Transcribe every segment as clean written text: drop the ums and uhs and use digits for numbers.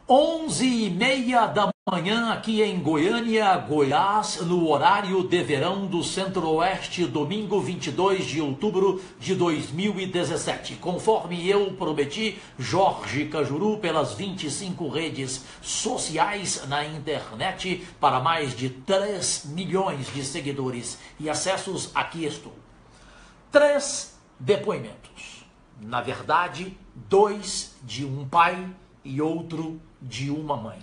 11h30 da manhã aqui em Goiânia, Goiás, no horário de verão do Centro-Oeste, domingo 22 de outubro de 2017. Conforme eu prometi, Jorge Cajuru, pelas 25 redes sociais na internet, para mais de 3 milhões de seguidores e acessos, aqui estou. 3 depoimentos. Na verdade, 2 de um pai e outro de uma mãe.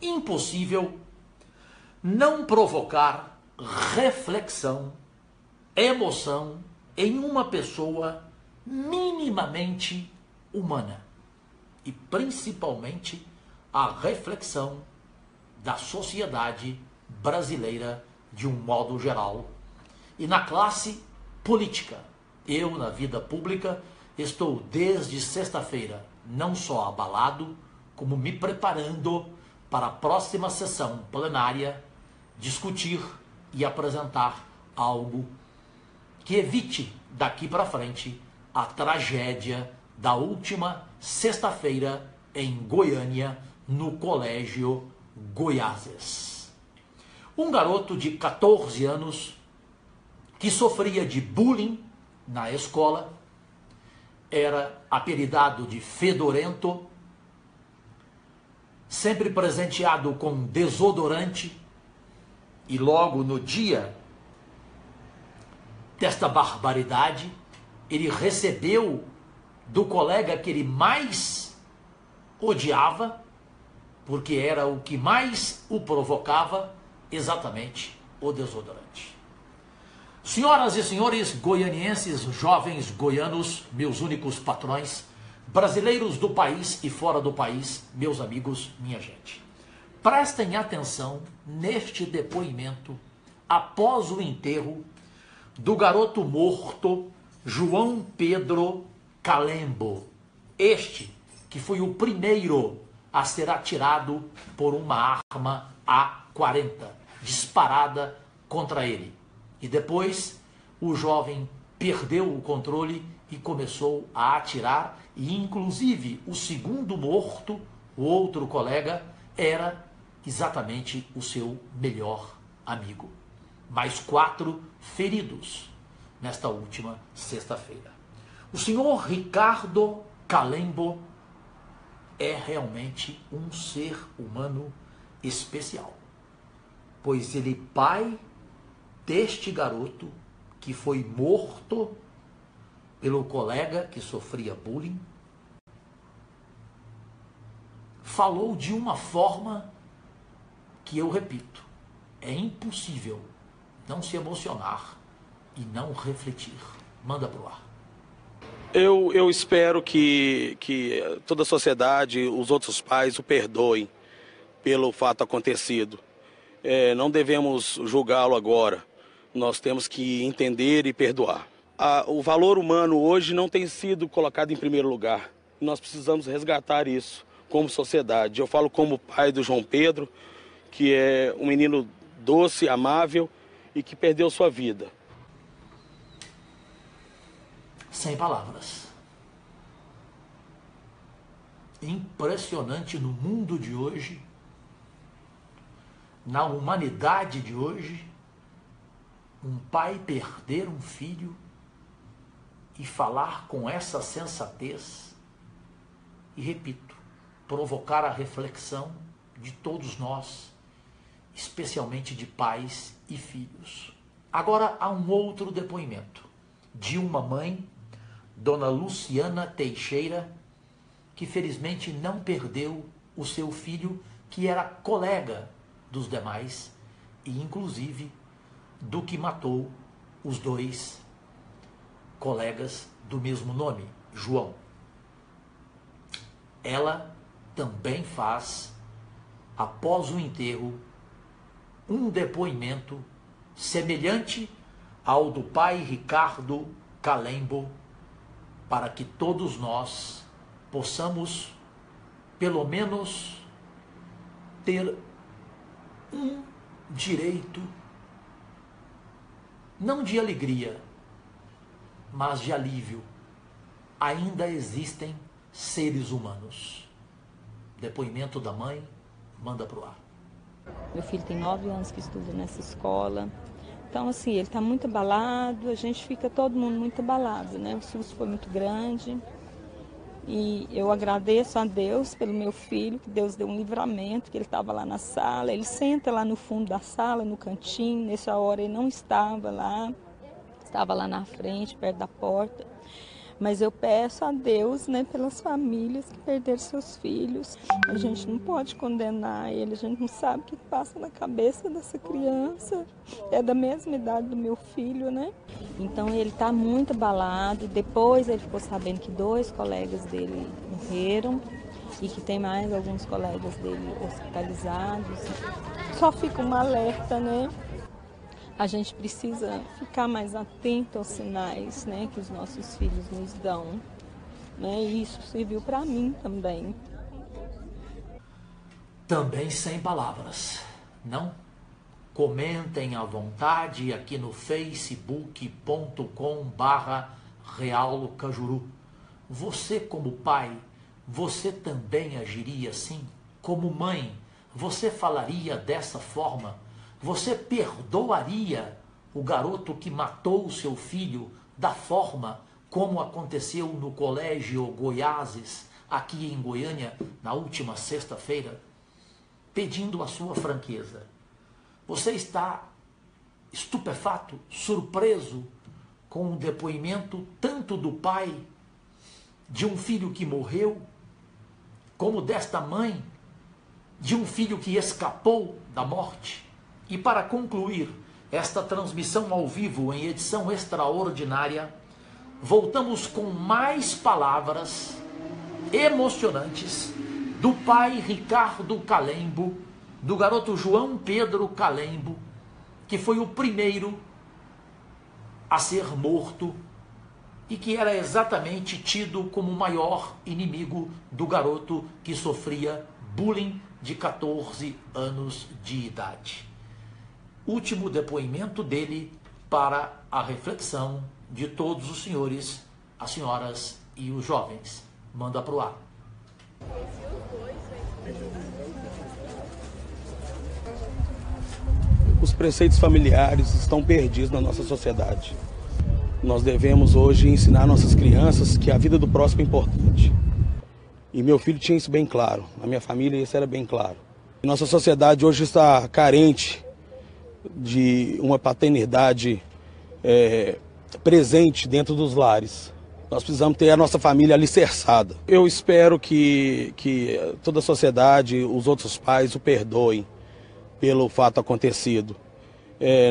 Impossível não provocar reflexão, emoção em uma pessoa minimamente humana. E principalmente a reflexão da sociedade brasileira de um modo geral. E na classe política. Eu, na vida pública, estou desde sexta-feira não só abalado, como me preparando para a próxima sessão plenária discutir e apresentar algo que evite daqui para frente a tragédia da última sexta-feira em Goiânia, no Colégio Goiáses. Um garoto de 14 anos que sofria de bullying na escola, era apelidado de fedorento, sempre presenteado com desodorante, e logo no dia desta barbaridade, ele recebeu do colega que ele mais odiava, porque era o que mais o provocava, exatamente o desodorante. Senhoras e senhores goianienses, jovens goianos, meus únicos patrões, brasileiros do país e fora do país, meus amigos, minha gente. Prestem atenção neste depoimento após o enterro do garoto morto João Pedro Calembo. Este que foi o primeiro a ser atirado por uma arma A40, disparada contra ele. E depois o jovem perdeu o controle e começou a atirar, e inclusive o segundo morto, o outro colega, era exatamente o seu melhor amigo. Mais 4 feridos nesta última sexta-feira. O senhor Ricardo Calembo é realmente um ser humano especial, pois ele pai deste garoto que foi morto pelo colega que sofria bullying, falou de uma forma que, eu repito, é impossível não se emocionar e não refletir. Manda pro ar. Eu espero que toda a sociedade, os outros pais o perdoem pelo fato acontecido. Não devemos julgá-lo agora. Nós temos que entender e perdoar. O valor humano hoje não tem sido colocado em primeiro lugar. Nós precisamos resgatar isso como sociedade. Eu falo como pai do João Pedro, que é um menino doce, amável e que perdeu sua vida. Sem palavras. Impressionante no mundo de hoje, na humanidade de hoje, um pai perder um filho e falar com essa sensatez e, repito, provocar a reflexão de todos nós, especialmente de pais e filhos. Agora há um outro depoimento de uma mãe, Dona Luciana Teixeira, que felizmente não perdeu o seu filho, que era colega dos demais e inclusive do que matou os 2 colegas do mesmo nome, João. Ela também faz, após o enterro, um depoimento semelhante ao do pai Ricardo Calembo, para que todos nós possamos, pelo menos, ter um direito, não de alegria, mas de alívio. Ainda existem seres humanos. depoimento da mãe, manda pro ar. Meu filho tem 9 anos que estuda nessa escola. Então, assim, ele está muito abalado, a gente fica todo mundo muito abalado, né? O susto foi muito grande. E eu agradeço a Deus pelo meu filho, que Deus deu um livramento, que ele estava lá na sala. Ele senta lá no fundo da sala, no cantinho. Nessa hora ele não estava lá na frente, perto da porta. Mas eu peço a Deus, né, pelas famílias que perderam seus filhos. A gente não pode condenar ele, a gente não sabe o que passa na cabeça dessa criança. É da mesma idade do meu filho, né? Então ele está muito abalado. Depois ele ficou sabendo que 2 colegas dele morreram e que tem mais alguns colegas dele hospitalizados. Só fica um alerta, né? A gente precisa ficar mais atento aos sinais, né, que os nossos filhos nos dão. Né? E isso serviu para mim também. Também sem palavras, não? Comentem à vontade aqui no facebook.com/Real Cajuru. Você como pai, você também agiria assim? Como mãe, você falaria dessa forma? Você perdoaria o garoto que matou o seu filho da forma como aconteceu no Colégio Goiáses, aqui em Goiânia, na última sexta-feira? Pedindo a sua franqueza. Você está estupefato, surpreso com o depoimento tanto do pai de um filho que morreu, como desta mãe de um filho que escapou da morte? E para concluir esta transmissão ao vivo em edição extraordinária, voltamos com mais palavras emocionantes do pai Ricardo Calembo, do garoto João Pedro Calembo, que foi o primeiro a ser morto e que era exatamente tido como o maior inimigo do garoto que sofria bullying de 14 anos de idade. Último depoimento dele para a reflexão de todos os senhores, as senhoras e os jovens. Manda pro ar. Os preceitos familiares estão perdidos na nossa sociedade. Nós devemos hoje ensinar nossas crianças que a vida do próximo é importante. E meu filho tinha isso bem claro, na minha família isso era bem claro. Nossa sociedade hoje está carente de uma paternidade presente dentro dos lares. Nós precisamos ter a nossa família alicerçada. Eu espero que toda a sociedade, os outros pais o perdoem pelo fato acontecido.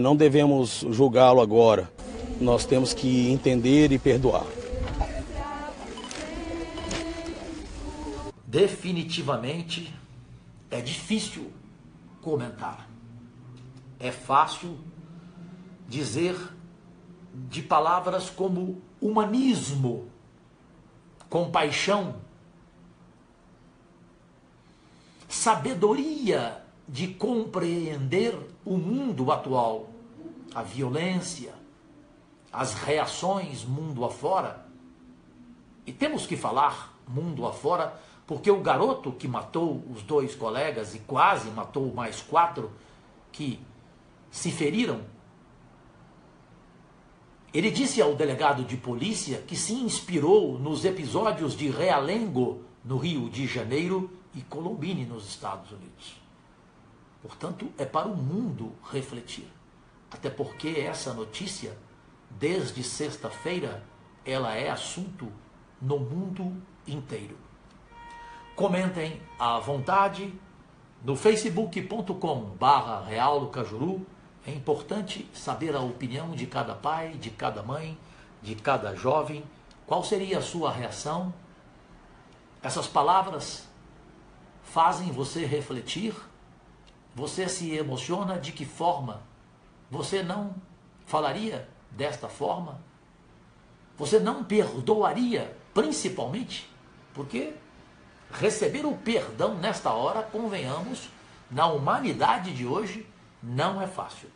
Não devemos julgá-lo agora. Nós temos que entender e perdoar. Definitivamente é difícil comentar. É fácil dizer de palavras como humanismo, compaixão, sabedoria de compreender o mundo atual, a violência, as reações mundo afora. E temos que falar mundo afora, porque o garoto que matou os 2 colegas e quase matou mais 4 que se feriram, ele disse ao delegado de polícia que se inspirou nos episódios de Realengo, no Rio de Janeiro, e Colombine, nos Estados Unidos. Portanto, é para o mundo refletir. Até porque essa notícia, desde sexta-feira, ela é assunto no mundo inteiro. Comentem à vontade no facebook.com/Real Cajuru. É importante saber a opinião de cada pai, de cada mãe, de cada jovem. Qual seria a sua reação? Essas palavras fazem você refletir? Você se emociona? De que forma? Você não falaria desta forma? Você não perdoaria, principalmente? Porque receber o perdão nesta hora, convenhamos, na humanidade de hoje, não é fácil.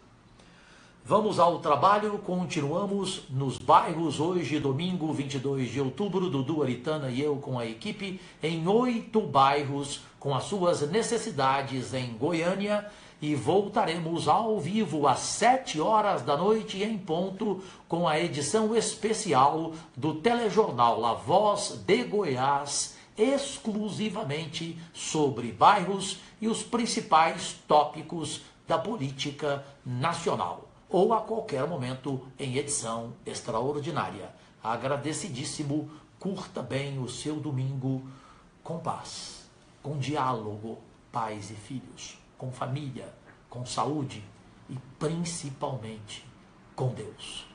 Vamos ao trabalho, continuamos nos bairros hoje, domingo 22 de outubro, Dudu Aritana e eu com a equipe, em 8 bairros com as suas necessidades em Goiânia, e voltaremos ao vivo às 7 horas da noite em ponto com a edição especial do telejornal A Voz de Goiás, exclusivamente sobre bairros e os principais tópicos da política nacional, ou a qualquer momento em edição extraordinária. Agradecidíssimo, curta bem o seu domingo com paz, com diálogo, pais e filhos, com família, com saúde e principalmente com Deus.